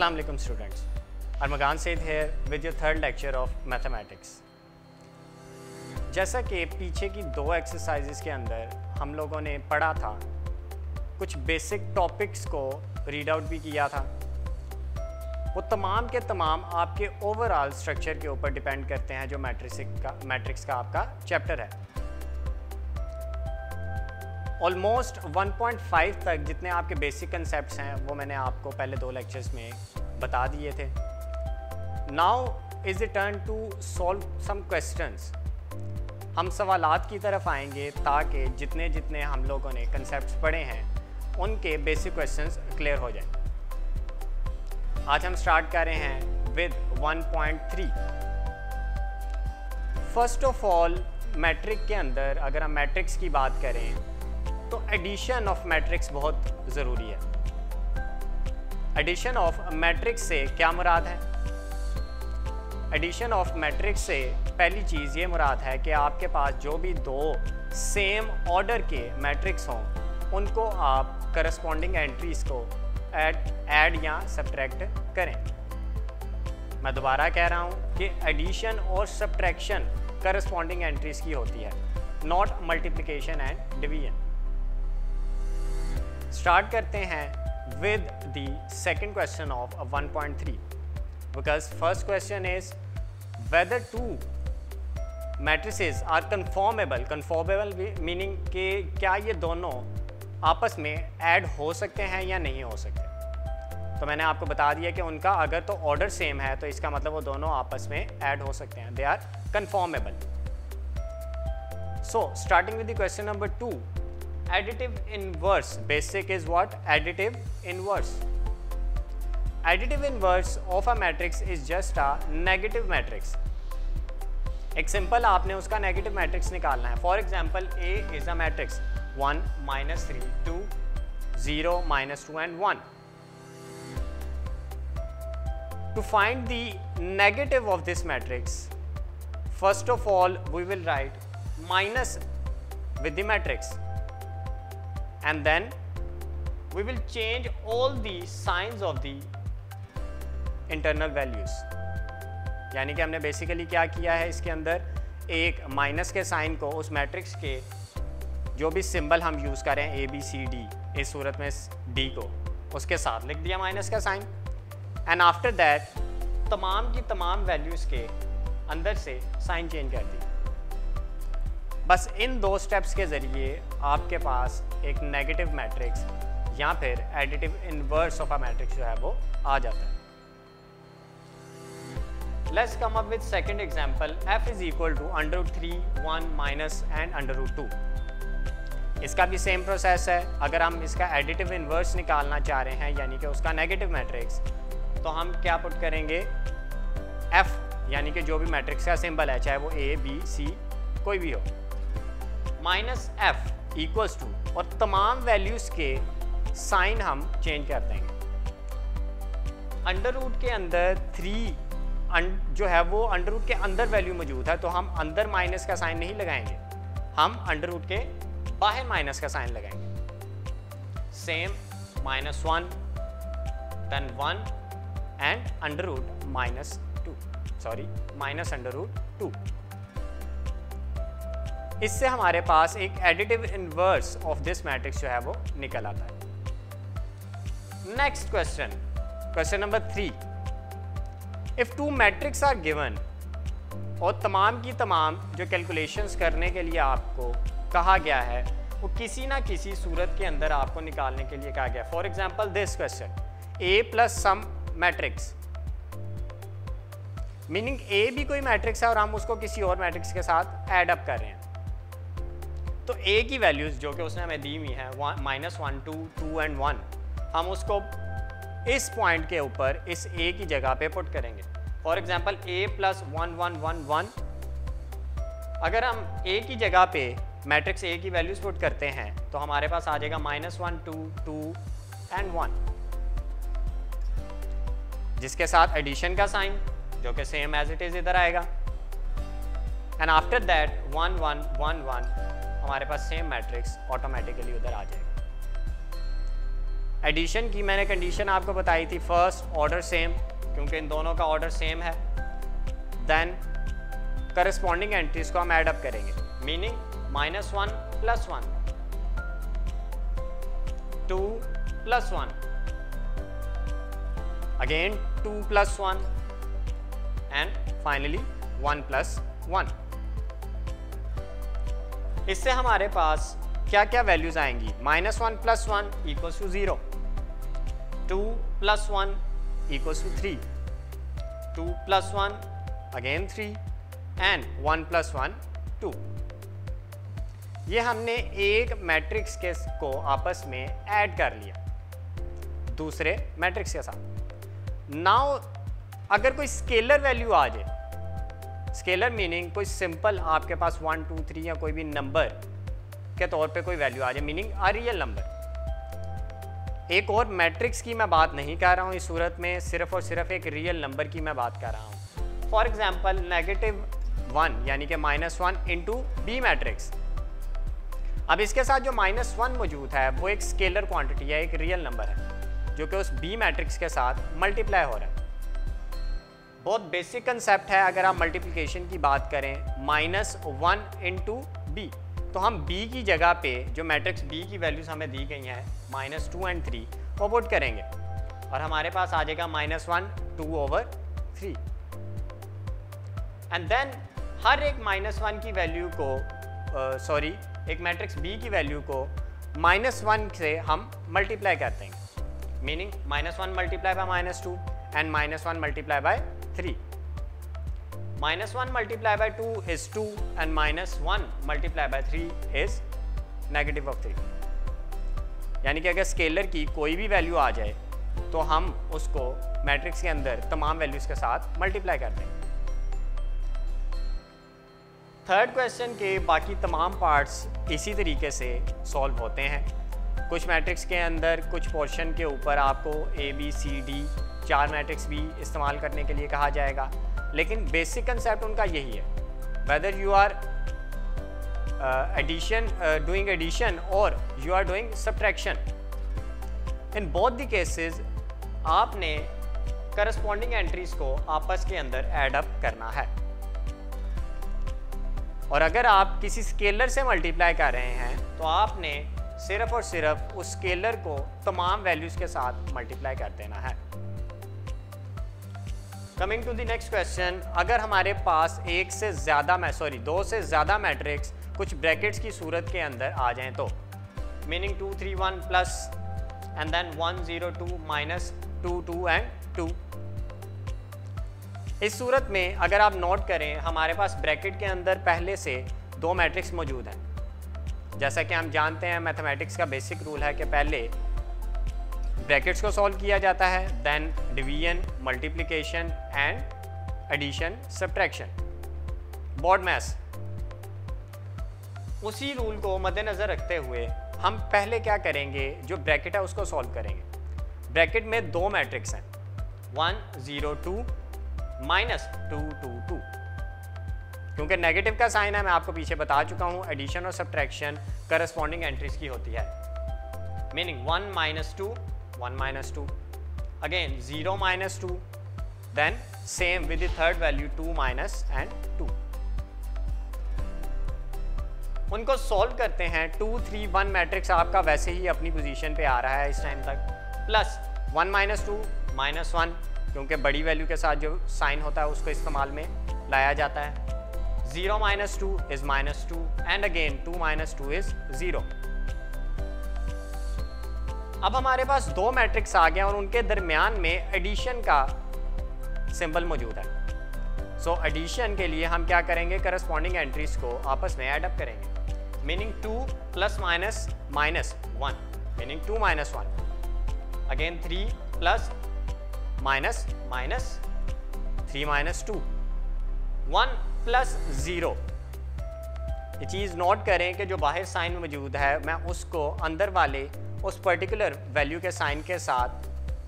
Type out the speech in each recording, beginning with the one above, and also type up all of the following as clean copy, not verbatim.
Assalamu alaikum students. Armagan Said here with your third lecture of mathematics. जैसा कि पीछे की दो एक्सरसाइजेस के अंदर हम लोगों ने पढ़ा था, कुछ बेसिक टॉपिक्स को रीड आउट भी किया था। वो तमाम के तमाम आपके ओवरऑल स्ट्रक्चर के ऊपर डिपेंड करते हैं जो मैट्रिक्स का आपका चैप्टर है। ऑलमोस्ट 1.5 तक जितने आपके बेसिक कंसेप्ट्स हैं वो मैंने आपको पहले दो लेक्चर्स में बता दिए थे। Now is it turn to solve some questions. हम सवालात की तरफ आएंगे ताकि जितने जितने हम लोगों ने कंसेप्ट्स पढ़े हैं उनके बेसिक क्वेश्चंस क्लियर हो जाएं। आज हम स्टार्ट कर रहे हैं with 1.3। First of all matrix के अंदर अगर हम मैट्रिक्स की बात करें तो एडिशन ऑफ मैट्रिक्स बहुत ज़रूरी है। एडिशन ऑफ मैट्रिक्स से क्या मुराद है? एडिशन ऑफ मैट्रिक्स से पहली चीज़ ये मुराद है कि आपके पास जो भी दो सेम ऑर्डर के मैट्रिक्स हों उनको आप करस्पॉन्डिंग एंट्रीज को ऐड या सब्ट्रैक्ट करें। मैं दोबारा कह रहा हूँ कि एडिशन और सब्ट्रैक्शन करस्पॉन्डिंग एंट्रीज की होती है, not multiplication and division. Start करते हैं with the second question of 1.3 because first question is whether two matrices are conformable meaning कि क्या ये दोनों आपस में ऐड हो सकते हैं या नहीं हो सकते। तो मैंने आपको बता दिया कि उनका अगर तो ऑर्डर सेम है तो इसका मतलब वो दोनों आपस में ऐड हो सकते हैं, they are conformable। So starting with the question number 2, additive inverse basic is what? Additive inverse. Additive inverse of a matrix is just a negative matrix. एक सिंपल आपने उसका नेगेटिव मैट्रिक्स निकालना है। For example A is a matrix 1 minus 3 2 0 minus 2 and 1. To find the negative of this matrix, first of all we will write minus with the matrix. And then we will change all the signs of the internal values। यानी कि हमने basically क्या किया है, इसके अंदर एक minus के साइन को उस मैट्रिक्स के जो भी सिंबल हम यूज़ करें A B C D, इस सूरत में D को उसके साथ लिख दिया माइनस का साइन। एंड आफ्टर दैट तमाम की तमाम वैल्यूज़ के अंदर से साइन चेंज कर दी। बस इन दो स्टेप्स के ज़रिए आपके पास एक नेगेटिव मैट्रिक्स या फिर additive inverse of a matrix जो है वो आ जाता है। Let's come up with second example, f is equal to √3 1 minus and √2। इसका भी सेम प्रोसेस है। अगर हम इसका एडिटिव इनवर्स निकालना चाह रहे हैं यानी कि उसका नेगेटिव मैट्रिक्स, तो हम क्या पुट करेंगे, f यानी कि जो भी मैट्रिक्स का सिंबल है चाहे वो A B C कोई भी हो, माइनस f इक्वल्स टू, और तमाम वैल्यूज़ के साइन हम चेंज कर देंगे। अंडर रूट के अंदर 3 जो है वो अंडर रूट के अंदर वैल्यू मौजूद है तो हम अंदर माइनस का साइन नहीं लगाएंगे, हम अंडर रूट के बाहर माइनस का साइन लगाएंगे। Same -1 then 1 and under root -2। इससे हमारे पास एक additive inverse of this matrix जो है वो निकल आता है। Next question number 3, if two matrix are given, और तमाम की तमाम जो कैलकुलेशंस करने के लिए आपको कहा गया है वो किसी ना किसी सूरत के अंदर आपको निकालने के लिए कहा गया। For example this question, A plus some matrix, meaning A भी कोई मैट्रिक्स है और हम उसको किसी और मैट्रिक्स के साथ ऐड अप कर रहे हैं। तो A की वैल्यूज़ जो कि उसने हमें दी हुई है -1 2 2 एंड 1, हम उसको इस पॉइंट के ऊपर इस A की जगह पे पुट करेंगे। फॉर एग्जांपल A प्लस 1 1 1 1, अगर हम A की जगह पे मैट्रिक्स A की वैल्यूज़ पुट करते हैं तो हमारे पास आ जाएगा -1 2 2 एंड 1, जिसके साथ एडिशन का साइन जो कि सेम एज इट इज़ इधर आएगा। एंड आफ्टर दैट 1 1 1 1 हमारे पास सेम मैट्रिक्स ऑटोमेटिकली उधर आ जाएगा। एडिशन की मैंने कंडीशन आपको बताई थी, फर्स्ट ऑर्डर सेम, क्योंकि इन दोनों का ऑर्डर सेम है। देन करस्पॉन्डिंग एंट्रीज को हम ऐड अप करेंगे, मीनिंग -1 + 1, 2 + 1, अगेन 2 + 1 एंड फाइनली 1 + 1। इससे हमारे पास क्या क्या वैल्यूज आएंगी? -1 + 1 = 0, 2 + 1 = 3, 2 + 1 अगेन 3 एंड 1 + 1 2। ये हमने एक मैट्रिक्स के को आपस में ऐड कर लिया दूसरे मैट्रिक्स के साथ। नाउ अगर कोई स्केलर वैल्यू आ जाए, स्केलर मीनिंग कोई सिंपल आपके पास 1 2 3 या कोई भी नंबर के तौर पे कोई वैल्यू आ जाए, मीनिंग अ रियल नंबर। एक और मैट्रिक्स की मैं बात नहीं कर रहा हूँ इस सूरत में, सिर्फ और सिर्फ एक रियल नंबर की मैं बात कर रहा हूँ। फॉर एग्जाम्पल -1 यानी कि -1 × बी मैट्रिक्स। अब इसके साथ जो -1 मौजूद है वो एक स्केलर क्वांटिटी है, एक रियल नंबर है जो कि उस बी मैट्रिक्स के साथ मल्टीप्लाई हो रहा है। बहुत बेसिक कंसेप्ट है। अगर आप मल्टीप्लिकेशन की बात करें, -1 × b, तो हम b की जगह पे जो मैट्रिक्स b की वैल्यूज हमें दी गई हैं -2 और 3 वो पुट करेंगे और हमारे पास आ जाएगा -1 2/3। एंड देन हर एक -1 की वैल्यू को एक मैट्रिक्स b की वैल्यू को -1 से हम मल्टीप्लाई करते हैं, meaning -1 × -2 and -1 × 3। -1 × 2 is 2 and -1 × 3 is -3। यानी कि अगर स्केलर की कोई भी वैल्यू आ जाए तो हम उसको मैट्रिक्स के अंदर तमाम वैल्यूज के साथ मल्टीप्लाई करते हैं। थर्ड क्वेश्चन के बाकी तमाम पार्ट्स इसी तरीके से सॉल्व होते हैं। कुछ मैट्रिक्स के अंदर कुछ पोर्शन के ऊपर आपको A B C D 4 matrix भी इस्तेमाल करने के लिए कहा जाएगा, लेकिन बेसिक कंसेप्ट उनका यही है, whether you are doing addition और you are doing subtraction, in both the cases आपने करस्पॉन्डिंग एंट्रीज को आपस के अंदर ऐड अप करना है। और अगर आप किसी स्केलर से मल्टीप्लाई कर रहे हैं तो आपने सिर्फ और सिर्फ उस स्केलर को तमाम वैल्यूज के साथ मल्टीप्लाई कर देना है। Coming to the next question, अगर हमारे पास दो से ज़्यादा मैट्रिक्स कुछ ब्रैकेट्स की सूरत के अंदर आ जाएं तो, meaning 2 3 1 plus and then 1 0 2 minus 2 2 and 2। इस सूरत में अगर आप नोट करें, हमारे पास ब्रैकेट के अंदर पहले से 2 मैट्रिक्स मौजूद हैं। जैसा कि हम जानते हैं मैथमेटिक्स का बेसिक रूल है कि पहले ब्रैकेट्स को सॉल्व किया जाता है, then division, multiplication and addition, subtraction, BODMAS. उसी रूल को मद्देनज़र रखते हुए हम पहले क्या करेंगे, जो ब्रैकेट है उसको सॉल्व करेंगे। ब्रैकेट में 2 मैट्रिक्स हैं, 1 0 2 माइनस 2 2 2। क्योंकि नेगेटिव का साइन है, मैं आपको पीछे बता चुका हूँ, एडिशन और सब्ट्रैक्शन करस्पॉन्डिंग एंट्रीज की होती है, meaning 1 - 2 1 - 2, again 0 - 2, then same with the third value 2 minus and 2। उनको सॉल्व करते हैं। 2 3 1 मैट्रिक्स आपका वैसे ही अपनी पोजीशन पे आ रहा है इस टाइम तक, प्लस 1 - 2 -1, क्योंकि बड़ी वैल्यू के साथ जो साइन होता है उसको इस्तेमाल में लाया जाता है। 0 - 2 is -2 एंड अगेन 2 - 2 is 0। अब हमारे पास 2 मैट्रिक्स आ गए और उनके दरमियान में एडिशन का सिंबल मौजूद है। सो एडिशन के लिए हम क्या करेंगे, करस्पॉन्डिंग एंट्रीज को आपस में ऐड अप करेंगे, मीनिंग 2 + -1, मीनिंग 2 - 1, अगेन 3 + -3 - 2, 1 + 0। ये चीज़ नोट करें कि जो बाहर साइन मौजूद है मैं उसको अंदर वाले उस पर्टिकुलर वैल्यू के साइन के साथ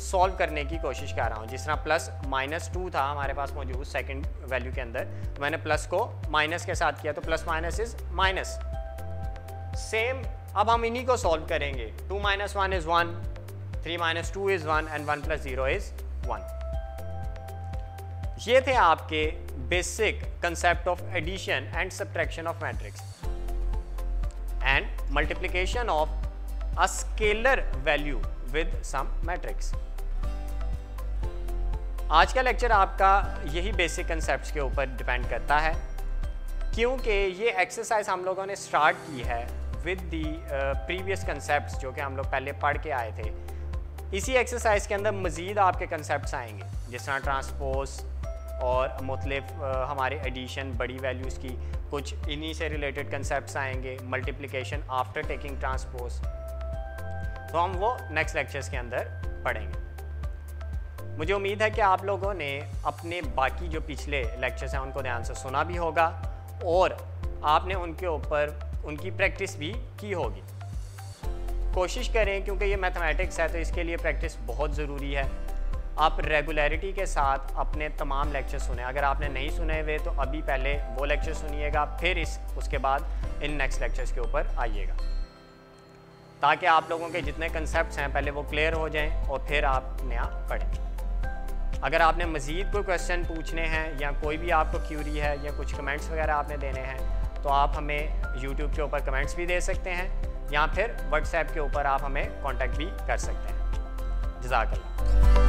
सॉल्व करने की कोशिश कर रहा हूँ। जिस तरह +-2 था हमारे पास मौजूद सेकंड वैल्यू के अंदर, तो मैंने प्लस को माइनस के साथ किया, तो plus minus is minus. Same अब हम इन्हीं को सॉल्व करेंगे। 2 - 1 is 1, 3 minus 2 is 1 and 1 plus 0 is 1. ये थे आपके basic concept of addition and subtraction of matrix and multiplication of a scalar value with some matrix. आज का लेक्चर आपका यही बेसिक कंसेप्ट्स के ऊपर डिपेंड करता है, क्योंकि ये एक्सरसाइज हम लोगों ने स्टार्ट की है विद दी प्रीवियस कंसेप्ट्स जो कि हम लोग पहले पढ़ के आए थे. इसी एक्सरसाइज के अंदर मज़ीद आपके कंसेप्ट्स आएंगे, जिस तरह ट्रांसपोज और मुख्तलिफ हमारे एडिशन बड़ी वैल्यूज़ की, कुछ इन्हीं से रिलेटेड कंसेप्ट्स आएंगे, मल्टीप्लिकेशन आफ्टर टेकिंग ट्रांसपोज. तो हम वो नेक्स्ट लेक्चर्स के अंदर पढ़ेंगे. मुझे उम्मीद है कि आप लोगों ने अपने बाकी जो पिछले लेक्चर्स हैं उनको ध्यान से सुना भी होगा और आपने उनके ऊपर उनकी प्रैक्टिस भी की होगी. कोशिश करें, क्योंकि ये मैथमेटिक्स है तो इसके लिए प्रैक्टिस बहुत ज़रूरी है. आप रेगुलरिटी के साथ अपने तमाम लेक्चर सुने. अगर आपने नहीं सुने हुए तो अभी पहले वो लेक्चर सुनिएगा, फिर उसके बाद इन नेक्स्ट लेक्चर्स के ऊपर आइएगा, ताकि आप लोगों के जितने कंसेप्ट्स हैं पहले वो क्लियर हो जाएं और फिर आप नया पढ़ें. अगर आपने मज़ीद कोई क्वेश्चन पूछने हैं या कोई भी आपको क्यूरी है या कुछ कमेंट्स वगैरह आपने देने हैं तो आप हमें YouTube के ऊपर कमेंट्स भी दे सकते हैं या फिर WhatsApp के ऊपर आप हमें कांटेक्ट भी कर सकते हैं. जज़ाकल्लाह.